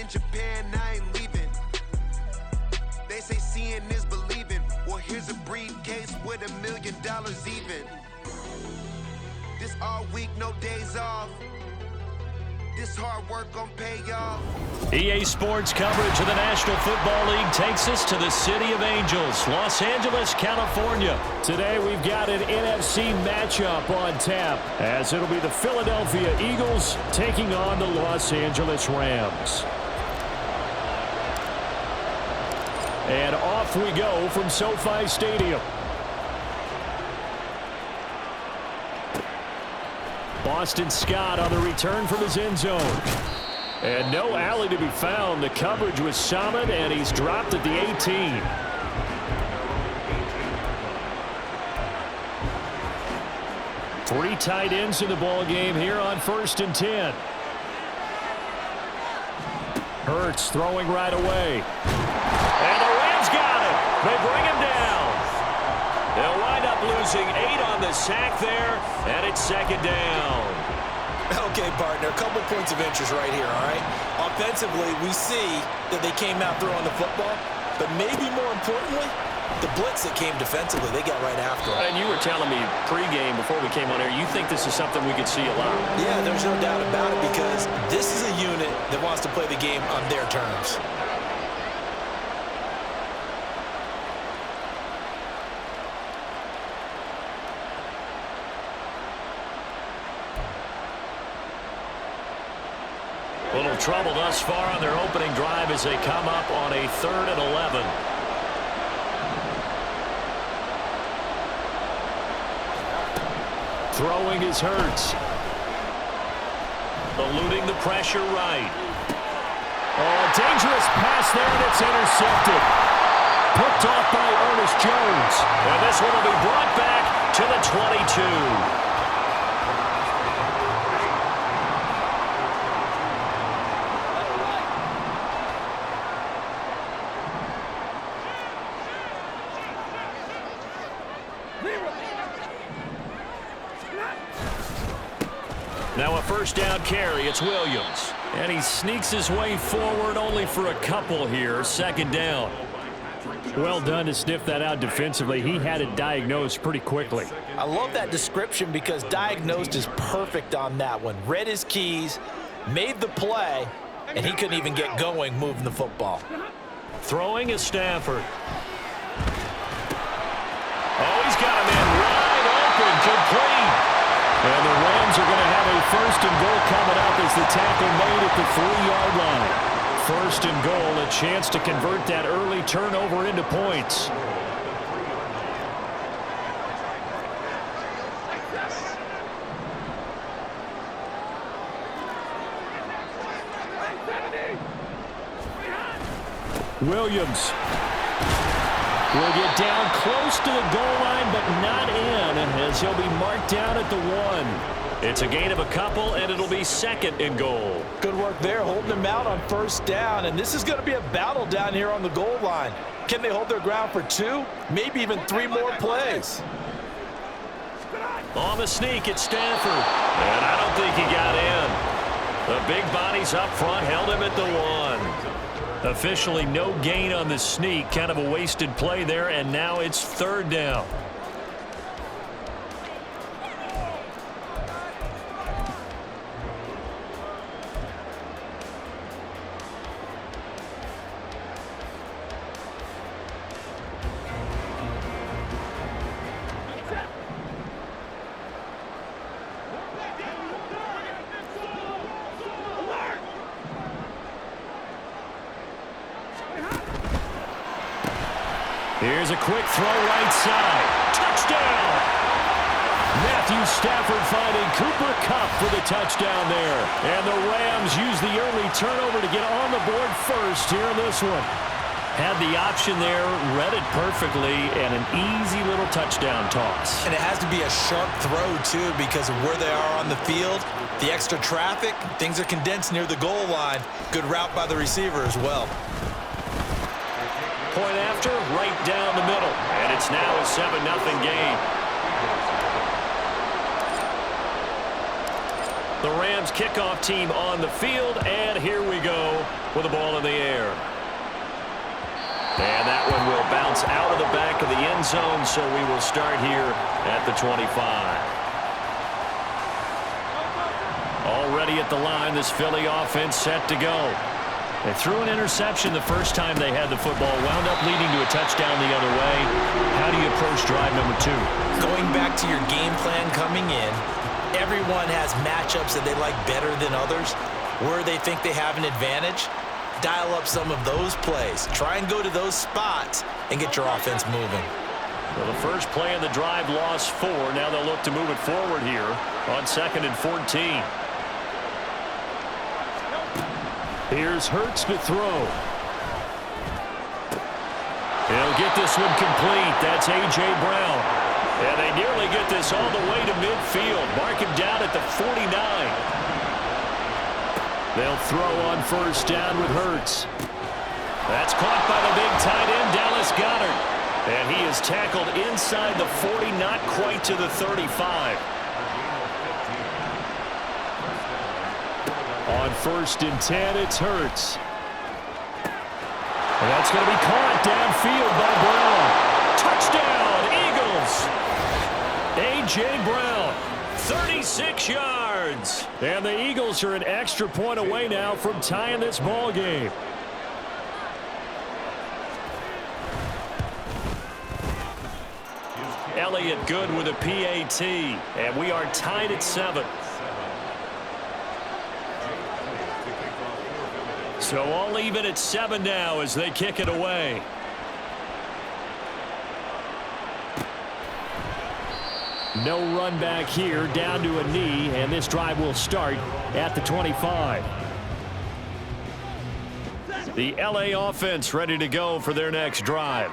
in Japan, I ain't leaving. They say seeing is believing. Well, here's a briefcase with $1 million even. This all week, no days off. This hard work gon' pay y'all. EA Sports coverage of the National Football League takes us to the City of Angels, Los Angeles, California. Today we've got an NFC matchup on tap, as it'll be the Philadelphia Eagles taking on the Los Angeles Rams. And off we go from SoFi Stadium. Boston Scott on the return from his end zone. And no alley to be found. The coverage was solid, and he's dropped at the 18. Three tight ends in the ball game here on 1st and 10. Hurts throwing right away. And the Rams got him. They bring him down. They'll wind up losing 8 on the sack there, and it's 2nd down. Okay, partner, a couple points of interest right here, all right? Offensively, we see that they came out throwing the football, but maybe more importantly, the blitz that came defensively, they got right after it. And you were telling me pregame before we came on air, you think this is something we could see a lot. Yeah, there's no doubt about it, because this is a unit that wants to play the game on their terms. Little trouble thus far on their opening drive as they come up on a 3rd and 11. Throwing is Hurts. Eluding the pressure right. Oh, dangerous pass there, and it's intercepted. Picked off by Ernest Jones. And this one will be brought back to the 22. Now a 1st down carry. It's Williams. And he sneaks his way forward only for a couple here. 2nd down. Well done to sniff that out defensively. He had it diagnosed pretty quickly. I love that description because diagnosed is perfect on that one. Read his keys, made the play, and he couldn't even get going moving the football. Throwing is Stafford. Oh, he's got him in wide open, complete. And the Rams are going to have a 1st and goal coming up as the tackle made at the 3-yard line. 1st and goal, a chance to convert that early turnover into points. Williams will get down close to the goal line, but not in, as he'll be marked down at the 1. It's a gain of a couple, and it'll be 2nd and goal. Good work there, holding them out on 1st down, and this is going to be a battle down here on the goal line. Can they hold their ground for 2, maybe even 3 more plays? On the sneak, it's Stafford, and I don't think he got in. The big bodies up front held him at the 1. Officially no gain on the sneak. Kind of a wasted play there, and now it's 3rd down. Here's a quick throw right side. Touchdown! Matthew Stafford finding Cooper Kupp for the touchdown there. And the Rams use the early turnover to get on the board first here in this one. Had the option there, read it perfectly, and an easy little touchdown toss. And it has to be a sharp throw, too, because of where they are on the field. The extra traffic, things are condensed near the goal line. Good route by the receiver as well. Point after, right down the middle. And it's now a 7-0 game. The Rams kickoff team on the field, and here we go. with the ball in the air. And that one will bounce out of the back of the end zone, so we will start here at the 25. Already at the line, this Philly offense set to go. They threw an interception the first time they had the football, wound up leading to a touchdown the other way. How do you approach drive number 2? Going back to your game plan coming in, everyone has matchups that they like better than others, where they think they have an advantage. Dial up some of those plays. Try and go to those spots and get your offense moving. Well, the first play of the drive lost 4. Now they'll look to move it forward here on 2nd and 14. Here's Hurts to throw. He'll get this one complete. That's A.J. Brown. And they nearly get this all the way to midfield. Mark him down at the 49. They'll throw on first down with Hurts. That's caught by the big tight end, Dallas Goedert. And he is tackled inside the 40, not quite to the 35. On 1st and 10, it's Hurts. And that's going to be caught downfield by Brown. Touchdown, Eagles! A.J. Brown, 36 yards. And the Eagles are an extra point away now from tying this ball game. Elliott good with a PAT. And we are tied at 7. So all even at 7 now as they kick it away. No run back here, down to a knee, and this drive will start at the 25. The LA offense ready to go for their next drive.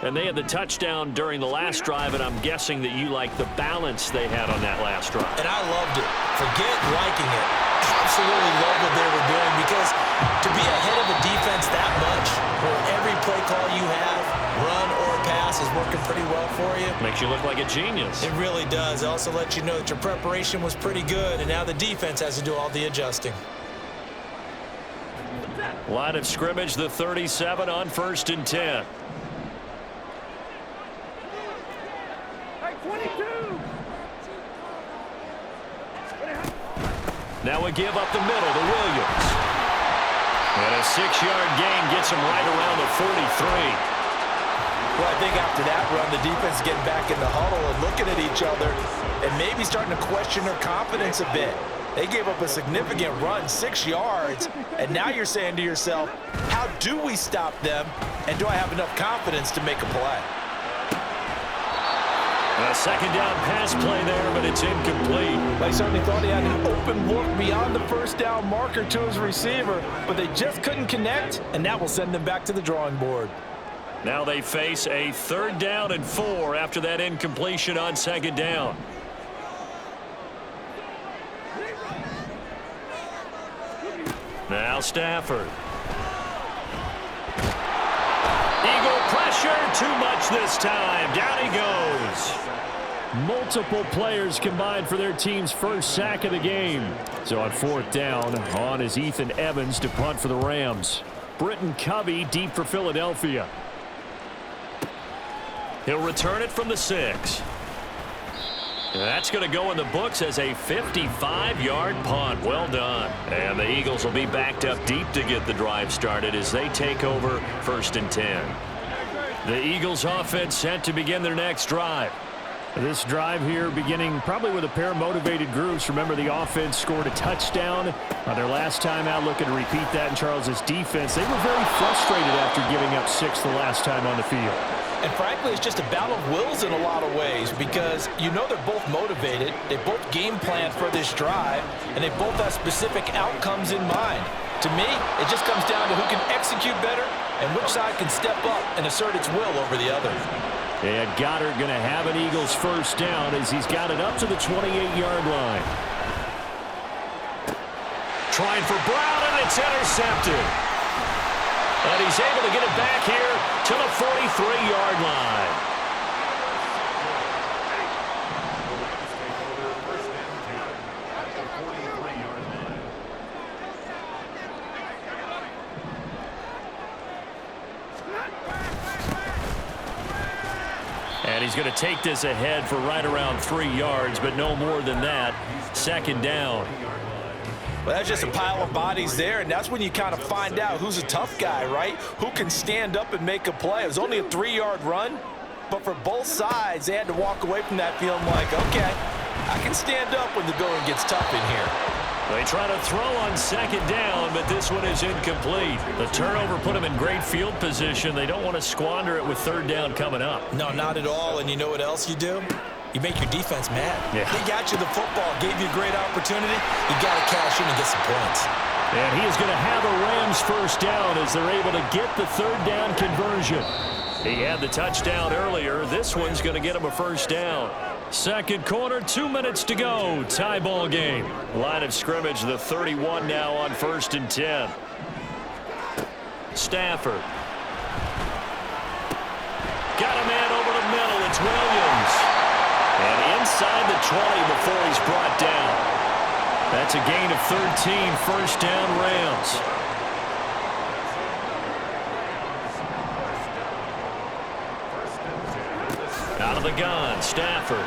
And they had the touchdown during the last drive, and I'm guessing that you like the balance they had on that last drive. And I loved it. Forget liking it. Absolutely love what they were doing, because to be ahead of a defense that much, where every play call you have, run or pass, is working pretty well for you. Makes you look like a genius. It really does. It also lets you know that your preparation was pretty good, and now the defense has to do all the adjusting. Line of scrimmage, the 37 on 1st and 10. Now we give up the middle to Williams. And a 6-yard gain gets him right around the 43. Well, I think after that run, the defense getting back in the huddle and looking at each other and maybe starting to question their confidence a bit. They gave up a significant run, 6 yards, and now you're saying to yourself, how do we stop them, and do I have enough confidence to make a play? A 2nd down pass play there, but it's incomplete. They certainly thought he had an open look beyond the first down marker to his receiver, but they just couldn't connect, and that will send them back to the drawing board. Now they face a 3rd down and 4 after that incompletion on 2nd down. Now Stafford. Eagle pressure, too much this time. Down he goes. Multiple players combined for their team's first sack of the game. So on 4th down, on is Ethan Evans to punt for the Rams. Britton Covey deep for Philadelphia. He'll return it from the 6. That's going to go in the books as a 55-yard punt. Well done. And the Eagles will be backed up deep to get the drive started as they take over 1st and 10. The Eagles offense set to begin their next drive. This drive here beginning probably with a pair of motivated groups. Remember, the offense scored a touchdown on their last time out, looking to repeat that in Charles's defense. They were very frustrated after giving up 6 the last time on the field. And frankly, it's just a battle of wills in a lot of ways, because you know they're both motivated, they both game plan for this drive, and they both have specific outcomes in mind. To me, it just comes down to who can execute better and which side can step up and assert its will over the other. And Goddard going to have an Eagles first down as he's got it up to the 28-yard line. Trying for Brown, and it's intercepted. And he's able to get it back here to the 43-yard line. And he's going to take this ahead for right around 3 yards, but no more than that. Second down. Well, that's just a pile of bodies there, and that's when you kind of find out who's a tough guy, right? Who can stand up and make a play. It was only a 3-yard run, but for both sides, they had to walk away from that feeling like, okay, I can stand up when the going gets tough in here. They try to throw on second down, but this one is incomplete. The turnover put them in great field position. They don't want to squander it with third down coming up. No, not at all. And you know what else you do? You make your defense mad. Yeah. They got you the football, gave you a great opportunity. You got to cash in and get some points. And he is going to have a Rams first down as they're able to get the third down conversion. He had the touchdown earlier. This one's going to get him a first down. Second quarter, 2 minutes to go. Tie ball game. Line of scrimmage, the 31 now on 1st and 10. Stafford. Got a man over the middle. It's Williams. And inside the 20 before he's brought down. That's a gain of 13. First down, Rams. Out of the gun, Stafford.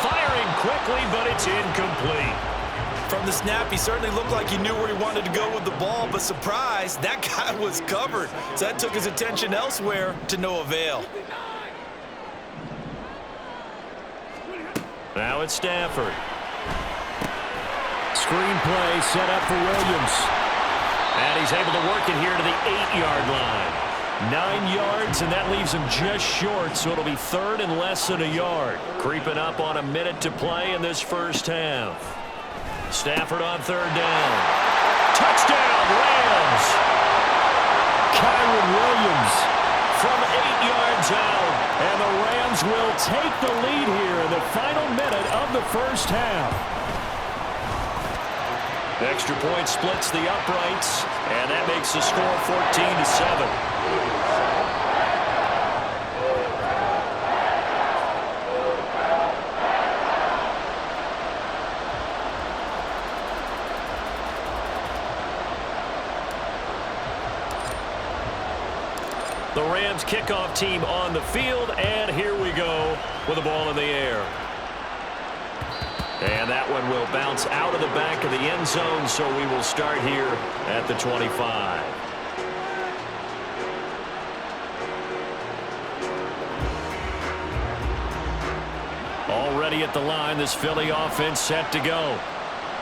Firing quickly, but it's incomplete. From the snap, he certainly looked like he knew where he wanted to go with the ball, but surprise, that guy was covered. So that took his attention elsewhere to no avail. Now it's Stafford. Screen play set up for Williams. And he's able to work it here to the 8-yard line. 9 yards, and that leaves him just short, so it'll be third and less than a yard. Creeping up on a minute to play in this first half. Stafford on third down. Touchdown, Rams! Kyren Williams from 8 yards out, and the Rams will take the lead here in the final minute of the first half. The extra point splits the uprights, and that makes the score 14-7. The Rams kickoff team on the field, and here we go with the ball in the air. And that one will bounce out of the back of the end zone, so we will start here at the 25. Already at the line, this Philly offense set to go.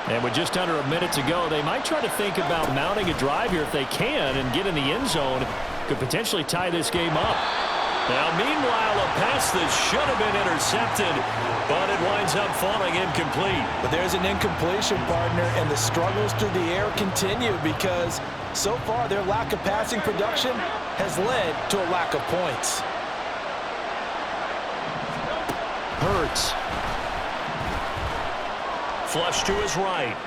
And with just under a minute to go, they might try to think about mounting a drive here if they can and get in the end zone. Could potentially tie this game up. Now, meanwhile, a pass that should have been intercepted, but it winds up falling incomplete. But there's an incompletion, partner, and the struggles through the air continue because so far their lack of passing production has led to a lack of points. Hurts. Flush to his right.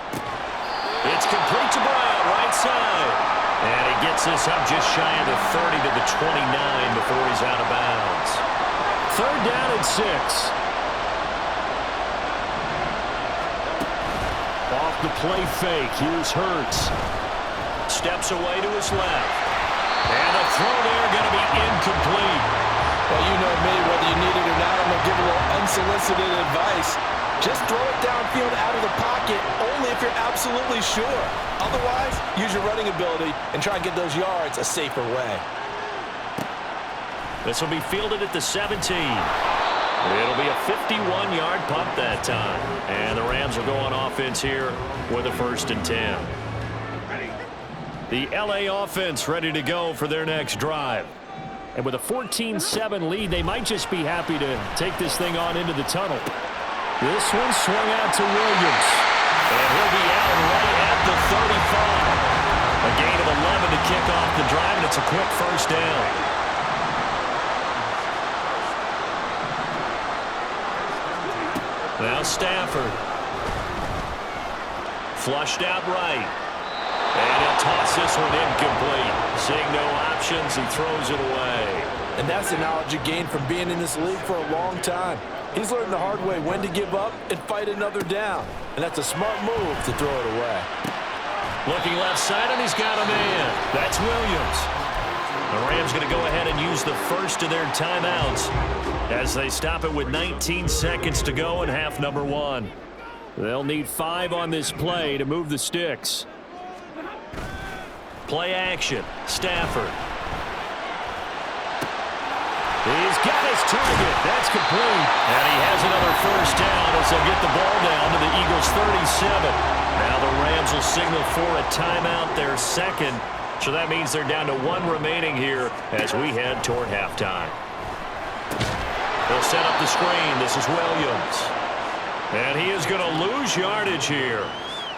It's complete to Brown, right side. And he gets this up just shy of the 30 to the 29 before he's out of bounds. Third down and 6. Off the play fake, here's Hurts. Steps away to his left. And the throw there going to be incomplete. Well, you know me, whether you need it or not, I'm going to give a little unsolicited advice. Just throw it downfield out of the pocket only if you're absolutely sure. Otherwise, use your running ability and try and get those yards a safer way. This will be fielded at the 17. It'll be a 51-yard punt that time. And the Rams will go on offense here with a 1st and 10. The LA offense ready to go for their next drive. And with a 14-7 lead, they might just be happy to take this thing on into the tunnel. This one swung out to Williams. And he'll be out right at the 35. A gain of 11 to kick off the drive, and it's a quick first down. Now Stafford. Flushed out right. And he'll toss this one incomplete. Seeing no options, he throws it away. And that's the knowledge you gain from being in this league for a long time. He's learned the hard way when to give up and fight another down. And that's a smart move to throw it away. Looking left side, and he's got a man. That's Williams. The Rams going to go ahead and use the first of their timeouts as they stop it with 19 seconds to go in half number 1. They'll need 5 on this play to move the sticks. Play action. Stafford. He's got his target. That's complete. And he has another first down as they'll get the ball down to the Eagles' 37. Now the Rams will signal for a timeout, their second. So that means they're down to 1 remaining here as we head toward halftime. They'll set up the screen. This is Williams. And he is going to lose yardage here.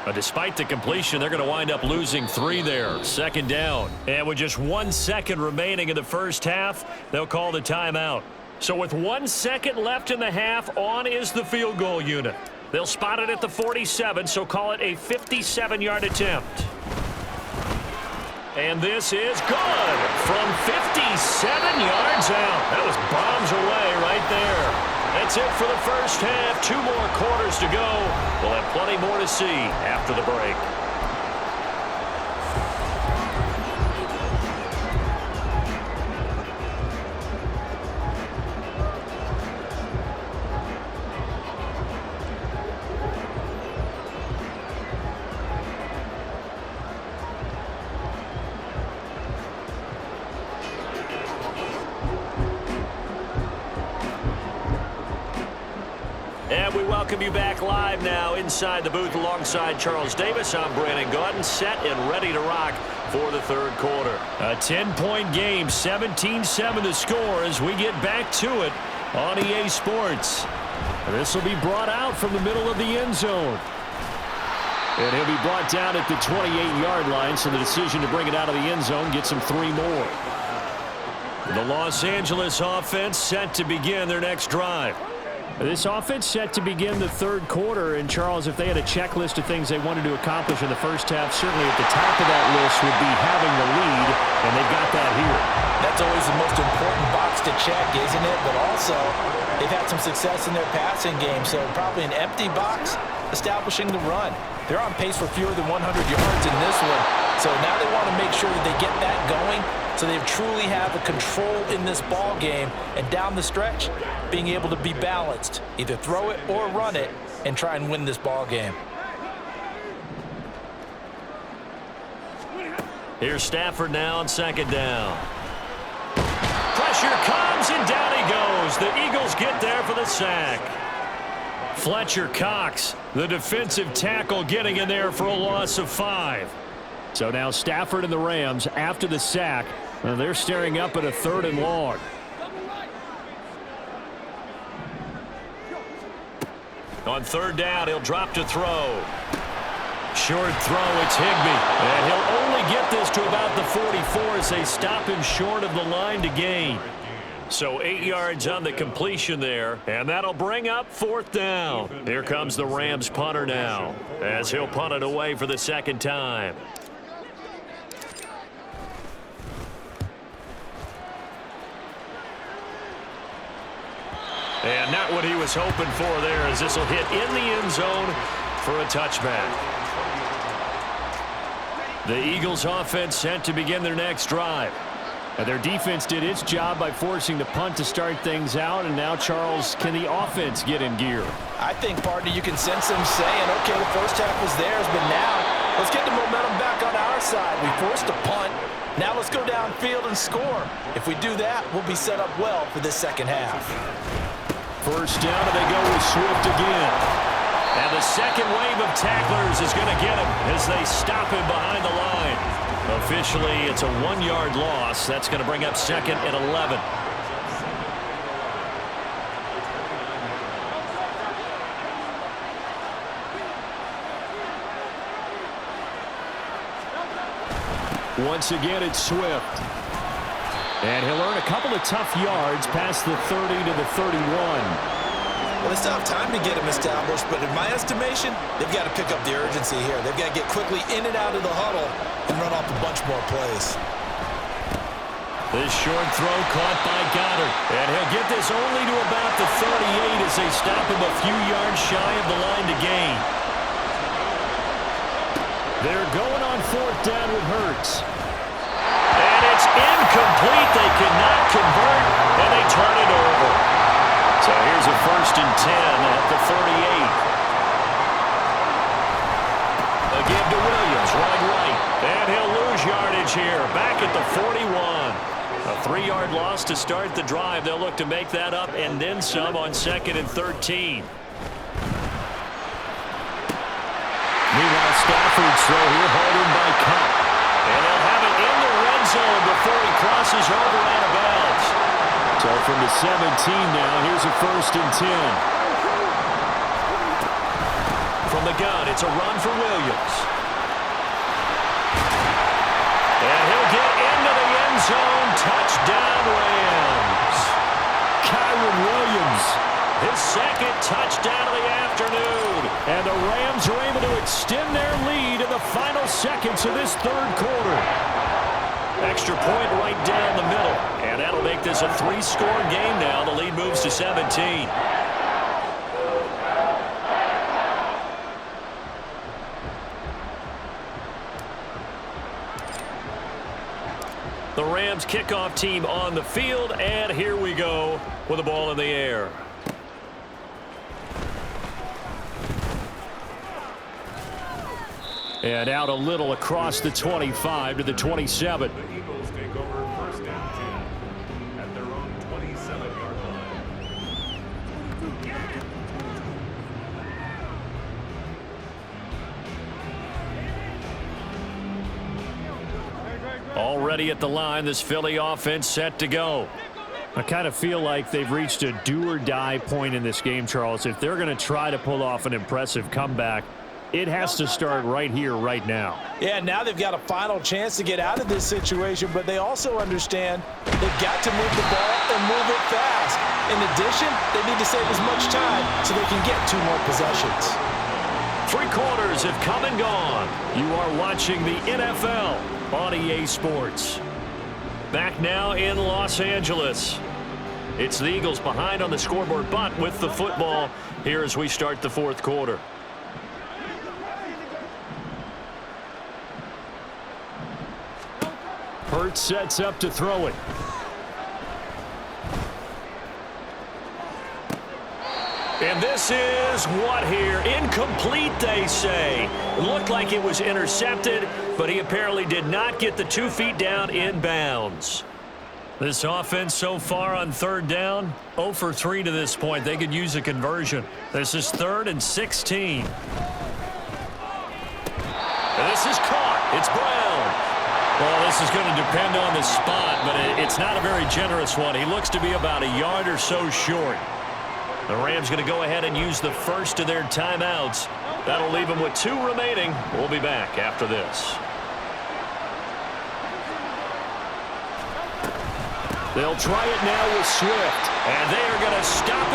But despite the completion, they're going to wind up losing 3 there. Second down. And with just 1 second remaining in the first half, they'll call the timeout. So with 1 second left in the half, on is the field goal unit. They'll spot it at the 47, so call it a 57-yard attempt. And this is good from 57 yards out. That was bombs away right there. That's it for the first half. 2 more quarters to go. We'll have plenty more to see after the break. And we welcome you back live now inside the booth alongside Charles Davis. I'm Brandon Gaudin, set and ready to rock for the third quarter. A 10-point game, 17-7 to score as we get back to it on EA Sports. This will be brought out from the middle of the end zone. And he'll be brought down at the 28-yard line, so the decision to bring it out of the end zone gets him 3 more. The Los Angeles offense set to begin their next drive. This offense set to begin the third quarter, and Charles, if they had a checklist of things they wanted to accomplish in the first half, certainly at the top of that list would be having the lead, and they've got that here. That's always the most important box to check, isn't it? But also, they've had some success in their passing game, so probably an empty box establishing the run. They're on pace for fewer than 100 yards in this one, so now they want to make sure that they get that going so they truly have a control in this ball game, and down the stretch, being able to be balanced, either throw it or run it, and try and win this ball game. Here's Stafford now on second down. Pressure comes, and down he goes. The Eagles get there for the sack. Fletcher Cox, the defensive tackle, getting in there for a loss of 5. So now Stafford and the Rams, after the sack, they're staring up at a 3rd and long. On 3rd down, he'll drop to throw. Short throw, it's Higbee. And he'll only get this to about the 44 as they stop him short of the line to gain. So 8 yards on the completion there, and that'll bring up 4th down. Here comes the Rams punter now, as he'll punt it away for the second time. And not what he was hoping for there, as this will hit in the end zone for a touchback. The Eagles offense set to begin their next drive. Their defense did its job by forcing the punt to start things out, and now, Charles, can the offense get in gear? I think, partner, you can sense them saying, okay, the first half was theirs, but now let's get the momentum back on our side. We forced a punt. Now let's go downfield and score. If we do that, we'll be set up well for this second half. First down, and they go with Swift again. And the second wave of tacklers is going to get him as they stop him behind the line. Officially, it's a 1-yard loss. That's going to bring up 2nd and 11. Once again, it's Swift. And he'll earn a couple of tough yards past the 30 to the 31. Well, they still have time to get him established, but in my estimation, they've got to pick up the urgency here. They've got to get quickly in and out of the huddle and run off a bunch more plays. This short throw caught by Goddard. And he'll get this only to about the 38 as they stop him a few yards shy of the line to gain. They're going on 4th down with Hurts. And it's incomplete. at the 38. Again to Williams, right. And he'll lose yardage here, back at the 41. A 3-yard loss to start the drive. They'll look to make that up and then some on 2nd and 13. Meanwhile, Stafford's throw here, holding by Cup. And they'll have it in the red zone before he crosses over out of bounds. So from the 17 now, here's a 1st and 10. From the gun, it's a run for Williams. And he'll get into the end zone. Touchdown, Rams. Kyren Williams, his 2nd touchdown of the afternoon. And the Rams are able to extend their lead in the final seconds of this 3rd quarter. Extra point right down the middle. And that'll make this a 3-score game now. The lead moves to 17. The Rams kickoff team on the field, and here we go with the ball in the air. And out a little across the 25 to the 27. The Eagles take over 1st and 10 at their own 27-yard line. Already at the line, this Philly offense set to go. I kind of feel like they've reached a do-or-die point in this game, Charles. If they're going to try to pull off an impressive comeback, it has to start right here, right now. Yeah, now they've got a final chance to get out of this situation, but they also understand they've got to move the ball and move it fast. In addition, they need to save as much time so they can get 2 more possessions. 3 quarters have come and gone. You are watching the NFL on EA Sports. Back now in Los Angeles. It's the Eagles behind on the scoreboard, but with the football here as we start the 4th quarter. Hurts sets up to throw it. And this is what here? Incomplete, they say. Looked like it was intercepted, but he apparently did not get the 2 feet down in bounds. This offense so far on 3rd down, 0 for 3 to this point. They could use a conversion. This is 3rd and 16. And this is caught. It's Brown. Well, this is going to depend on the spot, but it's not a very generous one. He looks to be about a yard or so short. The Rams going to go ahead and use the first of their timeouts. That'll leave them with 2 remaining. We'll be back after this. They'll try it now with Swift, and they are going to stop